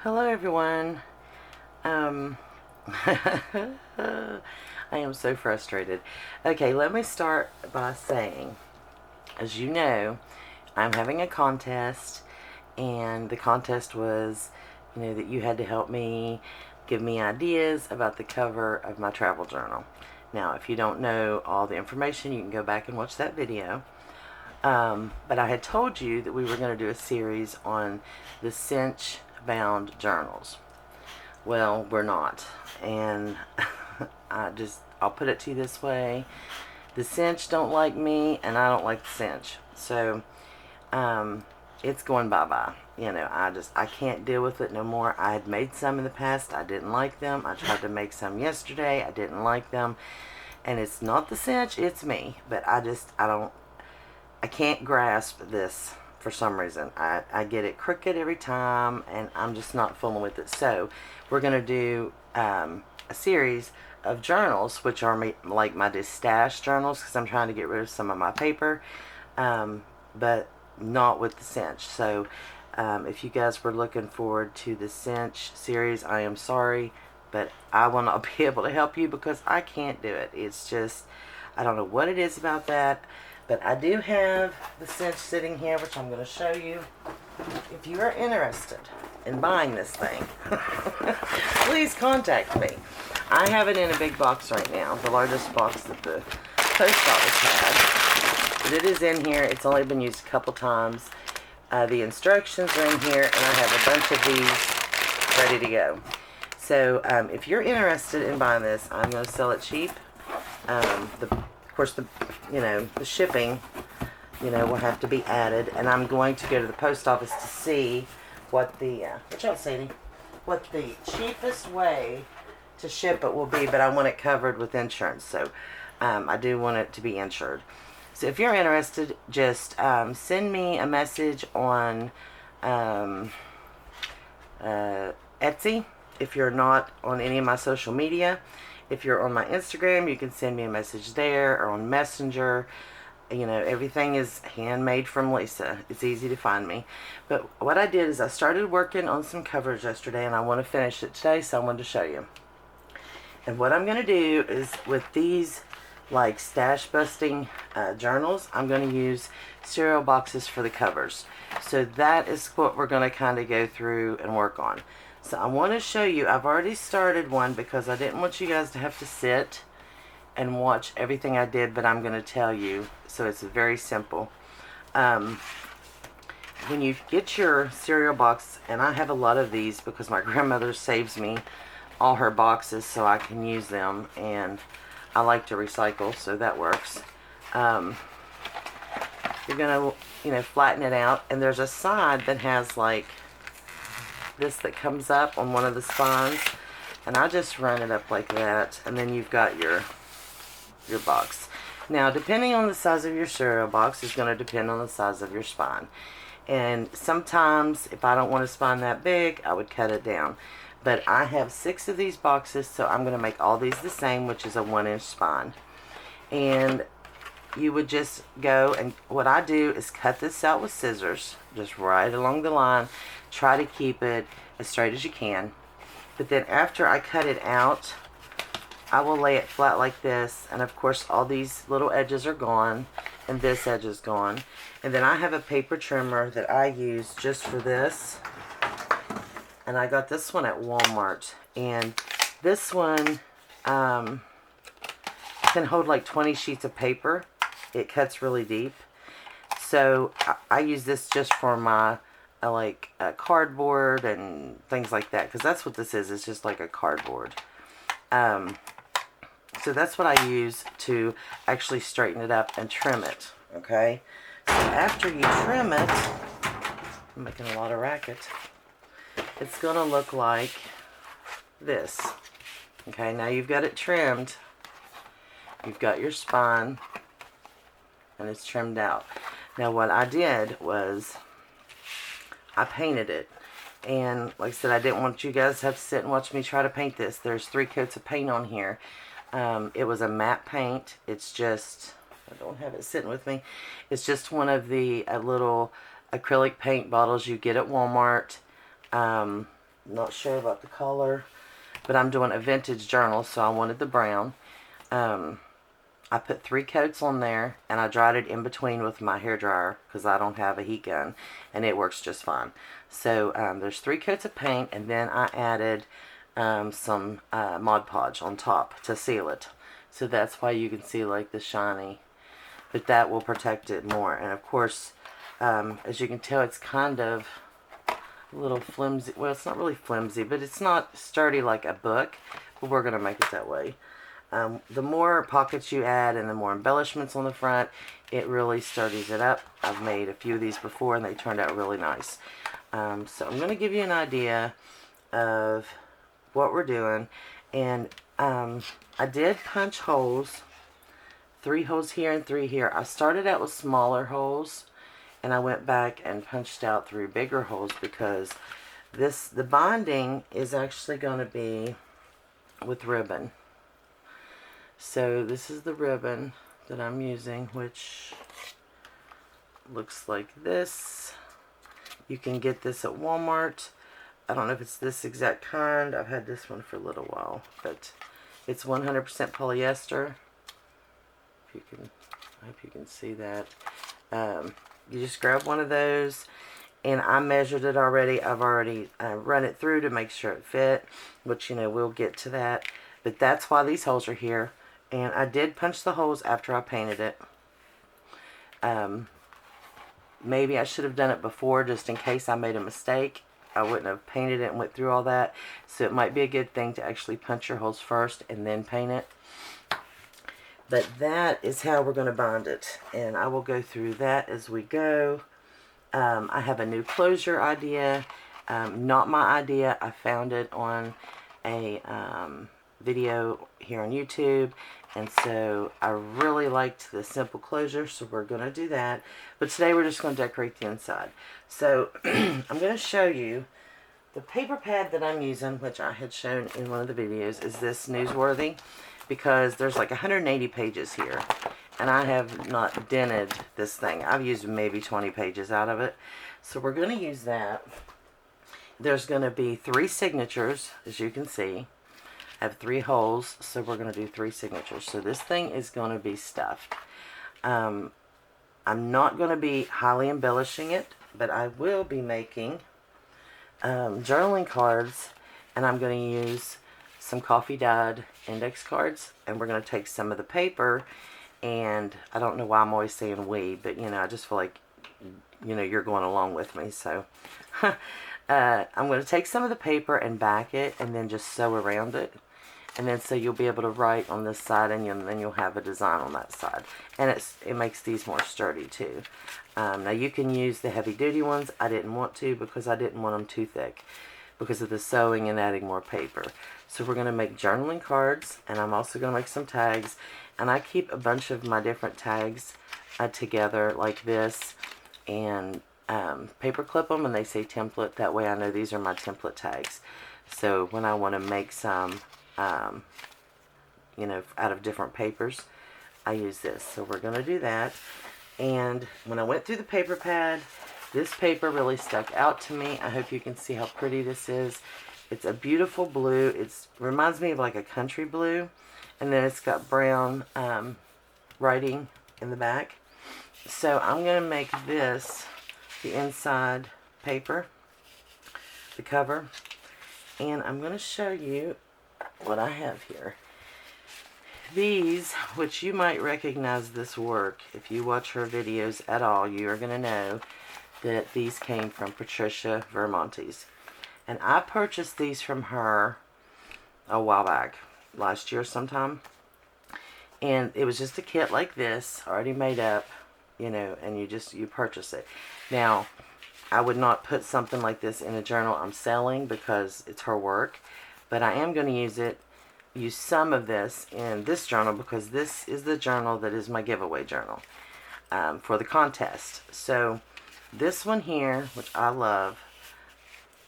Hello everyone. Um, I am so frustrated. Okay, let me start by saying, as you know, I'm having a contest, and the contest was, that you had to help me, give me ideas about the cover of my travel journal. Now, if you don't know all the information, you can go back and watch that video. But I had told you that we were going to do a series on the cinch bound journals. Well, we're not. And I'll put it to you this way. The cinch don't like me, and I don't like the cinch. So, it's going bye-bye. I can't deal with it no more. I had made some in the past. I didn't like them. I tried to make some yesterday. I didn't like them. And it's not the cinch, it's me. But I can't grasp this for some reason. I get it crooked every time, and I'm just not fooling with it. So we're going to do a series of journals, which are like my Destash journals, because I'm trying to get rid of some of my paper, but not with the cinch. So if you guys were looking forward to the cinch series, I am sorry, but I will not be able to help you because I can't do it. It's just, I don't know what it is about that. But I do have the cinch sitting here, which I'm going to show you. If you are interested in buying this thing, please contact me. I have it in a big box right now, the largest box that the post office has. But it is in here. It's only been used a couple times. The instructions are in here, and I have a bunch of these ready to go. So if you're interested in buying this, I'm going to sell it cheap. Of course, the shipping, will have to be added, and I'm going to go to the post office to see what the cheapest way to ship it will be, but I want it covered with insurance, so I do want it to be insured. So if you're interested, just send me a message on Etsy. If you're not on any of my social media, if you're on my Instagram, you can send me a message there, or on Messenger. Everything is handmade from Lisa. It's easy to find me. But what I did is I started working on some covers yesterday, and I want to finish it today, so I wanted to show you. And what I'm going to do is, with these like stash busting journals, I'm going to use cereal boxes for the covers. So that is what we're going to kind of go through and work on. So I want to show you, I've already started one because I didn't want you guys to have to sit and watch everything I did, but I'm going to tell you. So it's very simple. When you get your cereal box, and I have a lot of these because my grandmother saves me all her boxes so I can use them, and I like to recycle, so that works. You're going to, flatten it out, and there's a side that has like this that comes up on one of the spines, and I just run it up like that, and then you've got your box. Now, depending on the size of your cereal box is going to depend on the size of your spine, and sometimes if I don't want a spine that big, I would cut it down. But I have 6 of these boxes, so I'm going to make all these the same, which is a 1-inch spine. And you would just go, and what I do is cut this out with scissors, just right along the line. Try to keep it as straight as you can. But then after I cut it out, I will lay it flat like this, and of course all these little edges are gone, and this edge is gone. And then I have a paper trimmer that I use just for this, and I got this one at Walmart, and this one can hold like 20 sheets of paper. It cuts really deep, so I use this just for my cardboard and things like that, because that's what this is. It's just like a cardboard. So that's what I use to actually straighten it up and trim it. Okay, so after you trim it, I'm making a lot of racket, it's gonna look like this. Okay, now you've got it trimmed, you've got your spine, and it's trimmed out. Now what I did was I painted it, and like I said, I didn't want you guys to have to sit and watch me try to paint this. There's 3 coats of paint on here. It was a matte paint. It's just, I don't have it sitting with me. It's just one of the little acrylic paint bottles you get at Walmart. not sure about the color, but I'm doing a vintage journal, so I wanted the brown. I put 3 coats on there, and I dried it in between with my hair dryer because I don't have a heat gun, and it works just fine. So there's 3 coats of paint, and then I added some Mod Podge on top to seal it. So that's why you can see like the shiny, but that will protect it more. And of course, as you can tell, it's kind of a little flimsy. Well, it's not really flimsy, but it's not sturdy like a book, but we're going to make it that way. The more pockets you add and the more embellishments on the front, it really sturdies it up. I've made a few of these before and they turned out really nice. So I'm going to give you an idea of what we're doing. And I did punch holes, 3 holes here and 3 here. I started out with smaller holes and I went back and punched out 3 bigger holes because the binding is actually going to be with ribbon. So this is the ribbon that I'm using, which looks like this. You can get this at Walmart. I don't know if it's this exact kind. I've had this one for a little while, but it's 100% polyester. If you can, I hope you can see that. You just grab one of those, and I measured it already. I've already run it through to make sure it fit, which, you know, we'll get to that. But that's why these holes are here. And I did punch the holes after I painted it. Maybe I should have done it before just in case I made a mistake. I wouldn't have painted it and went through all that. So it might be a good thing to actually punch your holes first and then paint it. But that is how we're going to bind it. And I will go through that as we go. I have a new closure idea. Not my idea. I found it on a video here on YouTube, and so I really liked the simple closure, so we're going to do that. But today we're just going to decorate the inside. So I'm going to show you the paper pad that I'm using, which I had shown in one of the videos, is this Newsworthy, because there's like 180 pages here, and I have not dented this thing. I've used maybe 20 pages out of it, so we're going to use that. There's going to be 3 signatures, as you can see. I have 3 holes, so we're going to do 3 signatures. So this thing is going to be stuffed. I'm not going to be highly embellishing it, but I will be making journaling cards, and I'm going to use some coffee dyed index cards, and we're going to take some of the paper, and I don't know why I'm always saying we, but you know, I just feel like, you know, you're going along with me, so I'm going to take some of the paper and back it and then just sew around it. And then so you'll be able to write on this side, and then you'll have a design on that side. And it makes these more sturdy too. Now you can use the heavy duty ones. I didn't want to because I didn't want them too thick because of the sewing and adding more paper. So we're going to make journaling cards, and I'm also going to make some tags. And I keep a bunch of my different tags together like this, and paper clip them, and they say template. That way I know these are my template tags. So when I want to make some, you know, out of different papers, I use this. So we're going to do that. And when I went through the paper pad, this paper really stuck out to me. I hope you can see how pretty this is. It's a beautiful blue. It reminds me of like a country blue. And then it's got brown writing in the back. So I'm going to make this the inside paper, the cover, and I'm going to show you what I have here. These, which you might recognize this work, if you watch her videos at all, you are going to know that these came from Patricia Vermontes. And I purchased these from her a while back, last year sometime. And it was just a kit like this, already made up, you know, and you purchase it. Now, I would not put something like this in a journal I'm selling because it's her work, but I am going to use some of this in this journal because this is the journal that is my giveaway journal for the contest. So this one here, which I love,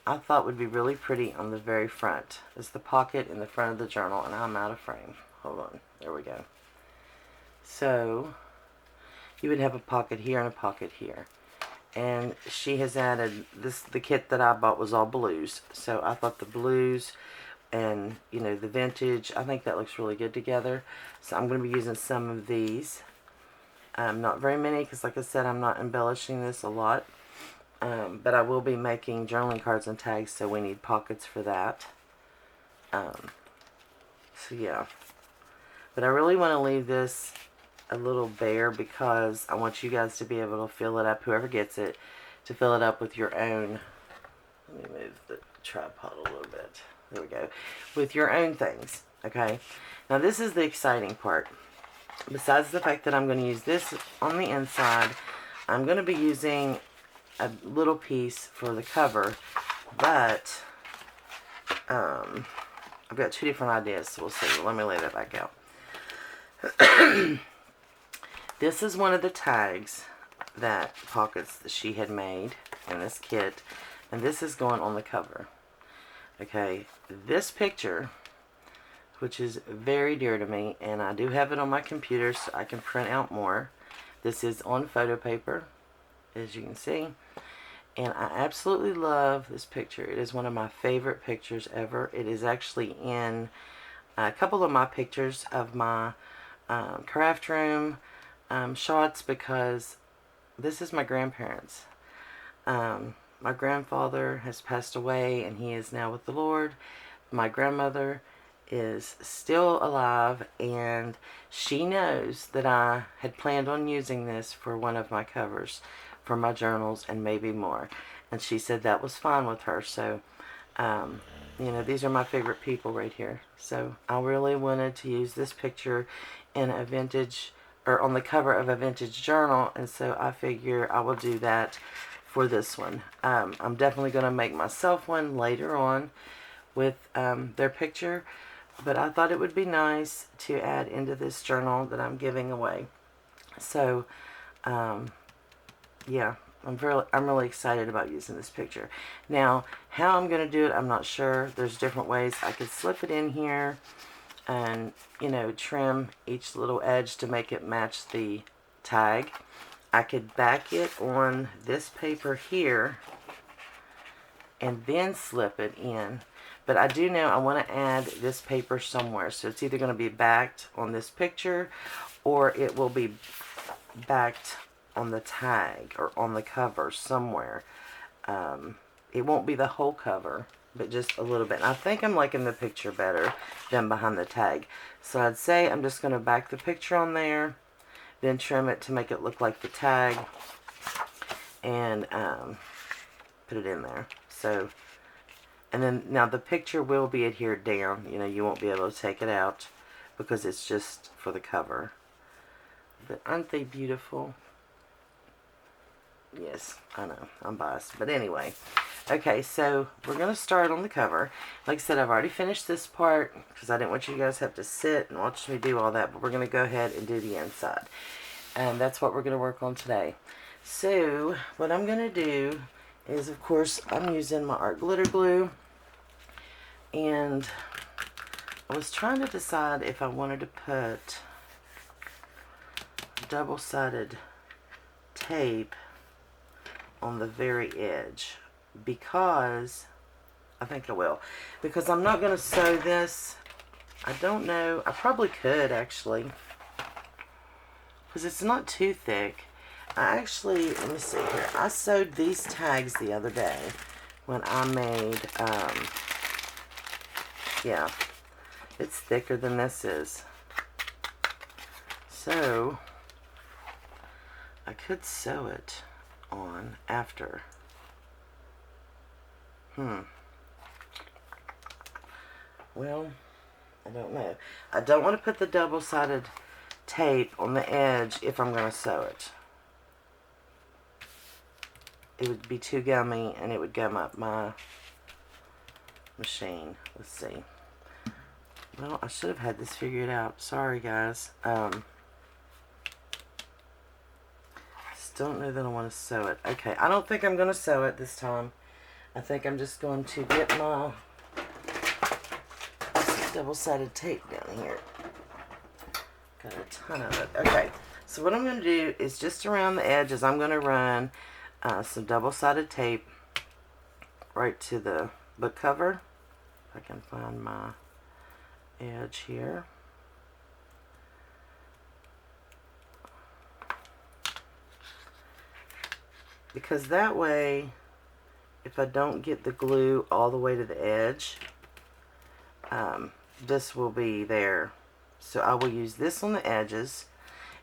I thought would be really pretty on the very front. It's the pocket in the front of the journal, and I'm out of frame. Hold on. There we go. So you would have a pocket here and a pocket here. and she has added this. The kit that I bought was all blues, so I thought the blues and, you know, the vintage, I think that looks really good together. So I'm going to be using some of these. Not very many, because like I said, I'm not embellishing this a lot. But I will be making journaling cards and tags, so we need pockets for that. So yeah. But I really want to leave this a little bare because I want you guys to be able to fill it up, whoever gets it, to fill it up with your own. Let me move the tripod a little bit. There we go. With your own things, okay? Now this is the exciting part. Besides the fact that I'm going to use this on the inside, I'm going to be using a little piece for the cover, but I've got two different ideas, so we'll see. Let me lay that back out. This is one of the tags that pockets that she had made in this kit, and this is going on the cover. Okay, this picture, which is very dear to me, and I do have it on my computer so I can print out more. This is on photo paper, as you can see, and I absolutely love this picture. It is one of my favorite pictures ever. It is actually in a couple of my pictures of my craft room shots, because this is my grandparents. My grandfather has passed away and he is now with the Lord. My grandmother is still alive, and she knows that I had planned on using this for one of my covers for my journals and maybe more, and she said that was fine with her. So you know, these are my favorite people right here, so I really wanted to use this picture in a vintage, or on the cover of a vintage journal, and so I figure I will do that for this one. I'm definitely going to make myself one later on with their picture, but I thought it would be nice to add into this journal that I'm giving away. So yeah, I'm really excited about using this picture. Now, how I'm going to do it, I'm not sure. There's different ways. I could slip it in here and, you know, trim each little edge to make it match the tag. I could back it on this paper here and then slip it in. But I do know I want to add this paper somewhere. So it's either going to be backed on this picture, or it will be backed on the tag or on the cover somewhere. It won't be the whole cover, but just a little bit. And I think I'm liking the picture better than behind the tag. So I'd say I'm just going to back the picture on there, then trim it to make it look like the tag, and put it in there. So, and then now the picture will be adhered down. You know, you won't be able to take it out because it's just for the cover. But aren't they beautiful? Yes, I know, I'm biased. But anyway, okay, so we're going to start on the cover. Like I said, I've already finished this part because I didn't want you guys to have to sit and watch me do all that. But we're going to go ahead and do the inside. And that's what we're going to work on today. So, what I'm going to do is, of course, I'm using my art glitter glue. And I was trying to decide if I wanted to put double-sided tape on the very edge, because I think I will, because I'm not going to sew this. I don't know, I probably could actually, because it's not too thick. I actually, let me see here, I sewed these tags the other day when I made yeah, it's thicker than this is, so I could sew it on after. Well, I don't know. I don't want to put the double-sided tape on the edge if I'm going to sew it. It would be too gummy and it would gum up my machine. Let's see. Well, I should have had this figured out. Sorry, guys. Don't know that I want to sew it. Okay, I don't think I'm going to sew it this time. I think I'm just going to get my double-sided tape down here. Got a ton of it. Okay, so what I'm going to do is just around the edges, I'm going to run some double-sided tape right to the book cover. If I can find my edge here. Because that way, if I don't get the glue all the way to the edge, this will be there. So I will use this on the edges,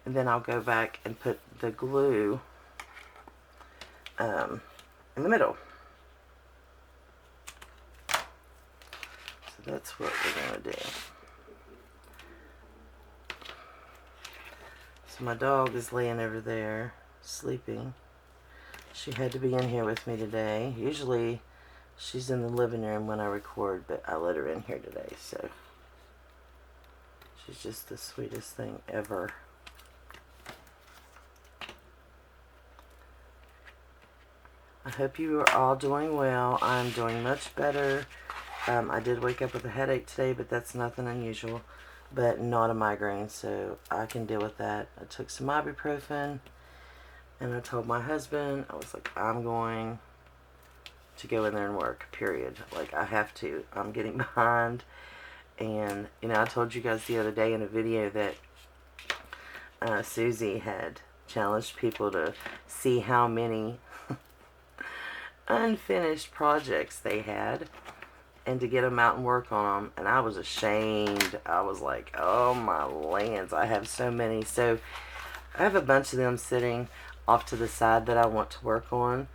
and then I'll go back and put the glue in the middle. So that's what we're going to do. So my dog is laying over there, sleeping. She had to be in here with me today. Usually she's in the living room when I record, but I let her in here today, so she's just the sweetest thing ever. I hope you are all doing well. I'm doing much better. I did wake up with a headache today, but that's nothing unusual, but not a migraine, so I can deal with that. I took some ibuprofen, and I told my husband, I was like, I'm going to go in there and work, period. Like, I have to. I'm getting behind. And, you know, I told you guys the other day in a video that Susie had challenged people to see how many unfinished projects they had and to get them out and work on them. And I was ashamed. I was like, oh my lands, I have so many. So I have a bunch of them sitting off to the side that I want to work on.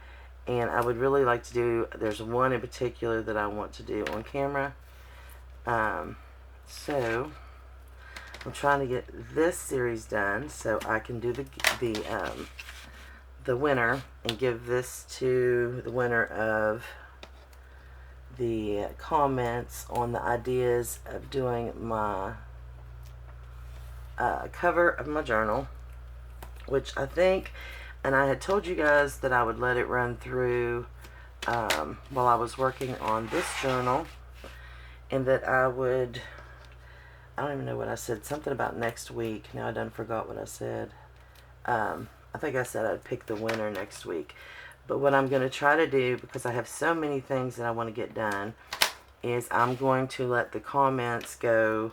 And I would really like to do, there's one in particular that I want to do on camera. So I'm trying to get this series done so I can do the winner and give this to the winner of the comments on the ideas of doing my cover of my journal, which I think, and I had told you guys that I would let it run through while I was working on this journal, and that I would, I don't even know what I said, something about next week. Now I done forgot what I said. I think I said I'd pick the winner next week. But what I'm going to try to do, because I have so many things that I want to get done, is I'm going to let the comments go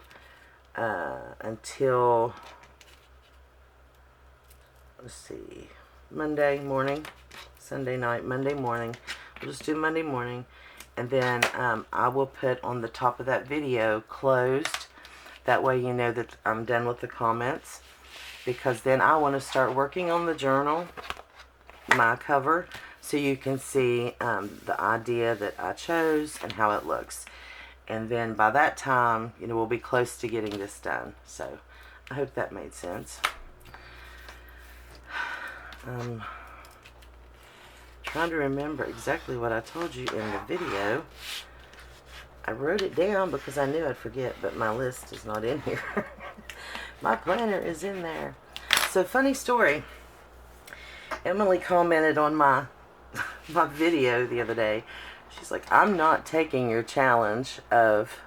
until, let's see, Monday morning, Sunday night, Monday morning. We'll just do Monday morning. And then I will put on the top of that video closed. That way you know that I'm done with the comments. Because then I want to start working on the journal, my cover, so you can see the idea that I chose and how it looks. And then by that time, you know, we'll be close to getting this done. So I hope that made sense. Trying to remember exactly what I told you in the video. I wrote it down because I knew I'd forget, but my list is not in here. My planner is in there. So, funny story. Emily commented on my video the other day. She's like, I'm not taking your challenge of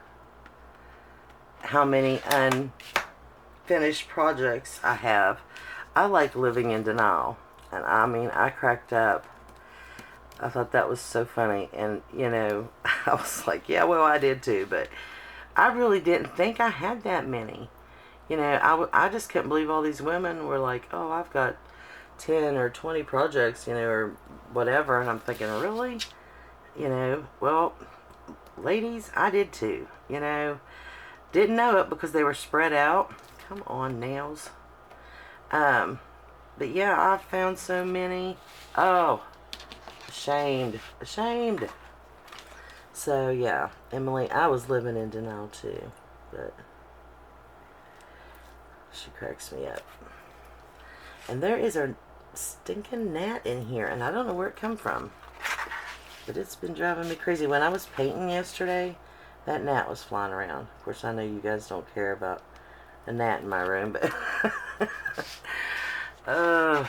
how many unfinished projects I have. I like living in denial. And I mean, I cracked up. I thought that was so funny. And, you know, I was like, yeah, well, I did too. But I really didn't think I had that many. You know, I just couldn't believe all these women were like, oh, I've got 10 or 20 projects, you know, or whatever. And I'm thinking, really? You know, well, ladies, I did too. You know, didn't know it because they were spread out. Come on, nails. But yeah, I found so many. Oh, ashamed. So yeah, Emily, I was living in denial too, but she cracks me up. And there is a stinking gnat in here, and I don't know where it come from, but it's been driving me crazy. When I was painting yesterday, that gnat was flying around. Of course, I know you guys don't care about a gnat in my room, but I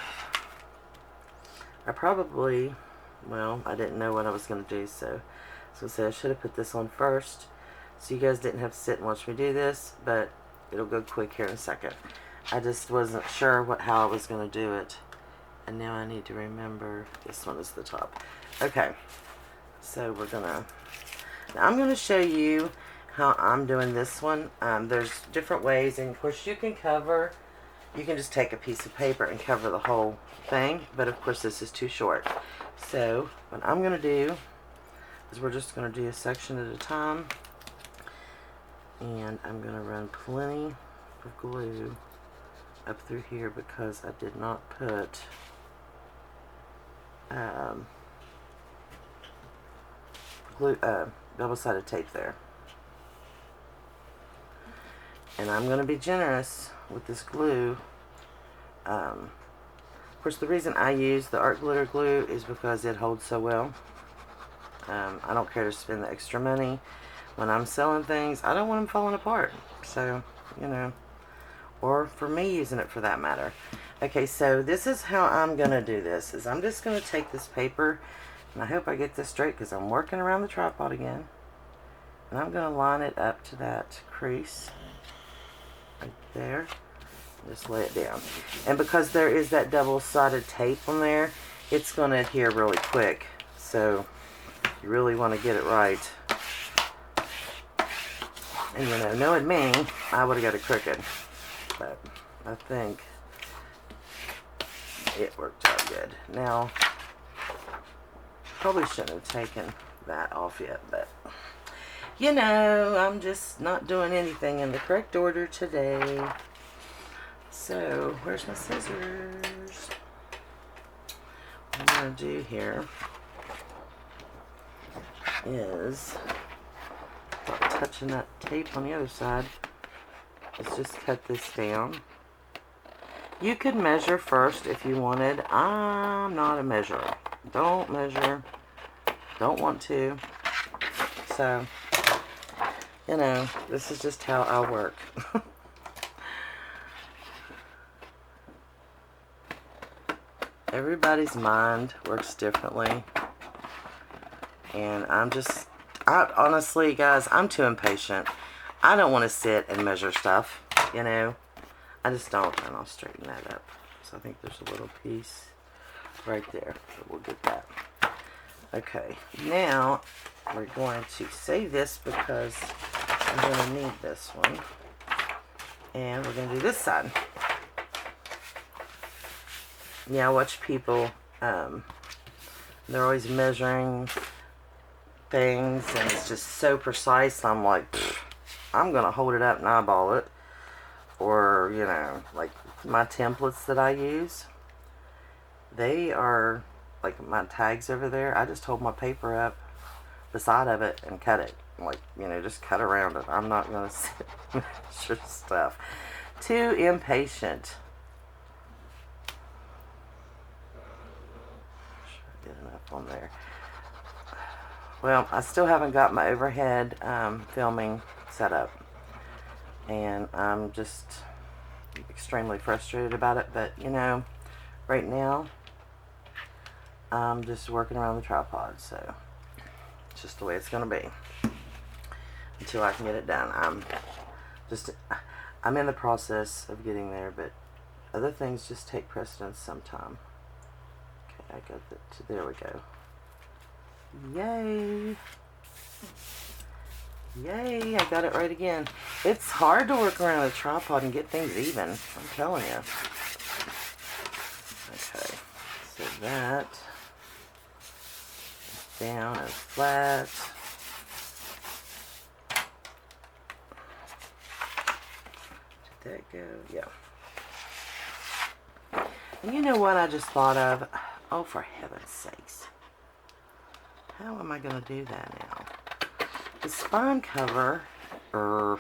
probably, well, I didn't know what I was going to do, so I should have put this on first, so you guys didn't have to sit and watch me do this, but it'll go quick here in a second. I just wasn't sure how I was going to do it, And now I need to remember this one is the top. Okay, so we're gonna, now I'm gonna show you how I'm doing this one. There's different ways, and of course you can just take a piece of paper and cover the whole thing, but of course this is too short. So what I'm gonna do is we're just gonna do a section at a time, and I'm gonna run plenty of glue up through here because I did not put glue, double-sided tape there. And I'm going to be generous with this glue. Of course, the reason I use the art glitter glue is because it holds so well. I don't care to spend the extra money. When I'm selling things, I don't want them falling apart. So, you know, or for me using it for that matter. Okay, so this is how I'm going to do this. Is I'm just going to take this paper, and I hope I get this straight because I'm working around the tripod again. And I'm going to line it up to that crease right there. Just lay it down. And because there is that double-sided tape on there, it's going to adhere really quick. So you really want to get it right. And you know, knowing me, I would have got it crooked. But I think it worked out good. Now, probably shouldn't have taken that off yet, but you know, I'm just not doing anything in the correct order today. So, where's my scissors? What I'm going to do here is, without touching that tape on the other side, is just cut this down. You could measure first if you wanted. I'm not a measurer. Don't measure. Don't want to. So, you know, this is just how I work. Everybody's mind works differently. And honestly, guys, I'm too impatient. I don't want to sit and measure stuff, you know. I just don't, and I'll straighten that up. So I think there's a little piece right there. So we'll get that. Okay, now we're going to save this because I'm going to need this one. And we're going to do this side. Yeah, I watch people, they're always measuring things, and it's just so precise. I'm like, I'm going to hold it up and eyeball it. Or, you know, like my templates that I use, they are, like my tags over there, I just hold my paper up the side of it and cut it. Like, you know, just cut around it. I'm not going to sit and measure stuff. Too impatient. Get enough on there. Well, I still haven't got my overhead filming set up. And I'm just extremely frustrated about it. But, you know, right now, I'm just working around the tripod. So, it's just the way it's going to be. Until I can get it done. I'm in the process of getting there. But other things just take precedence sometime. Okay, I got that. There we go. Yay! Yay, I got it right again. It's hard to work around a tripod and get things even. I'm telling you. Okay, so that is down and flat. Did that go? Yeah. And you know what I just thought of? Oh, for heaven's sakes. How am I going to do that now? The spine cover, oh,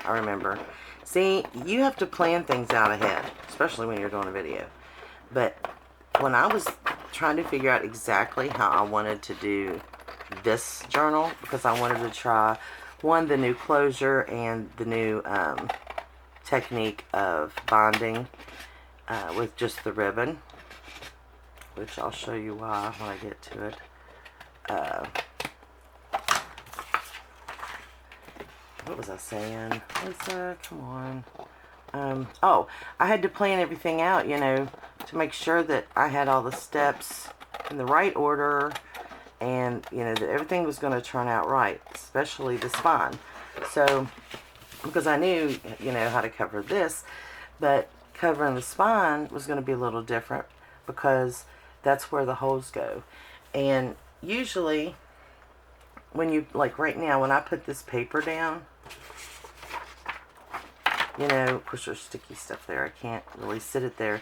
I remember. See, you have to plan things out ahead, especially when you're doing a video. But when I was trying to figure out exactly how I wanted to do this journal, because I wanted to try, one, the new closure and the new technique of binding with just the ribbon, which I'll show you why when I get to it. What was I saying? Lisa, come on. Oh, I had to plan everything out, you know, to make sure that I had all the steps in the right order, and you know, that everything was going to turn out right, especially the spine. So, because I knew, you know, how to cover this, but covering the spine was going to be a little different because that's where the holes go. And usually when you, like right now, when I put this paper down, you know, of course there's sticky stuff there, I can't really sit it there,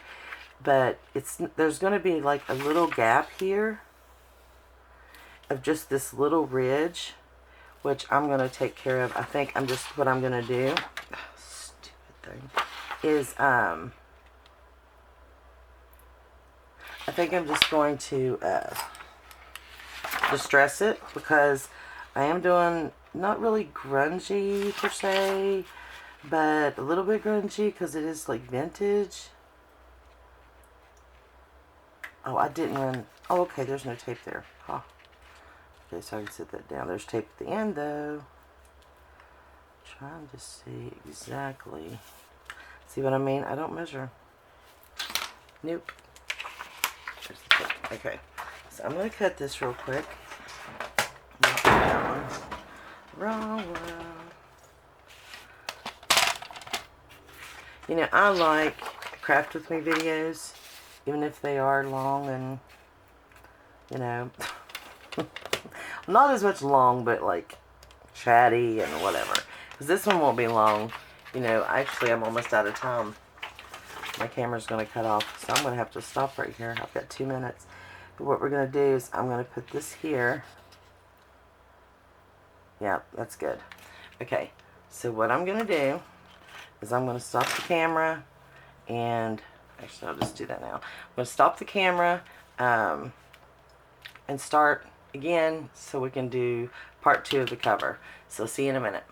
but there's going to be like a little gap here of just this little ridge, which I'm going to take care of. I think what I'm going to do, stupid thing, is I think I'm just going to distress it, because I am doing not really grungy per se, but a little bit grungy because it is like vintage. Oh, I didn't run. Oh, okay, there's no tape there. Huh. Okay, so I can sit that down. There's tape at the end though. Trying to see exactly. See what I mean? I don't measure. Nope. There's the tape. Okay. So I'm going to cut this real quick. Not that one. Wrong one. You know, I like craft with me videos, even if they are long and, you know, not as much long, but like chatty and whatever. Because this one won't be long. You know, actually I'm almost out of time. My camera's going to cut off, so I'm going to have to stop right here. I've got 2 minutes. But what we're going to do is I'm going to put this here. Yeah, that's good. Okay, so what I'm going to do is I'm going to stop the camera, and actually I'll just do that now. I'm going to stop the camera and start again so we can do part 2 of the cover. So see you in a minute.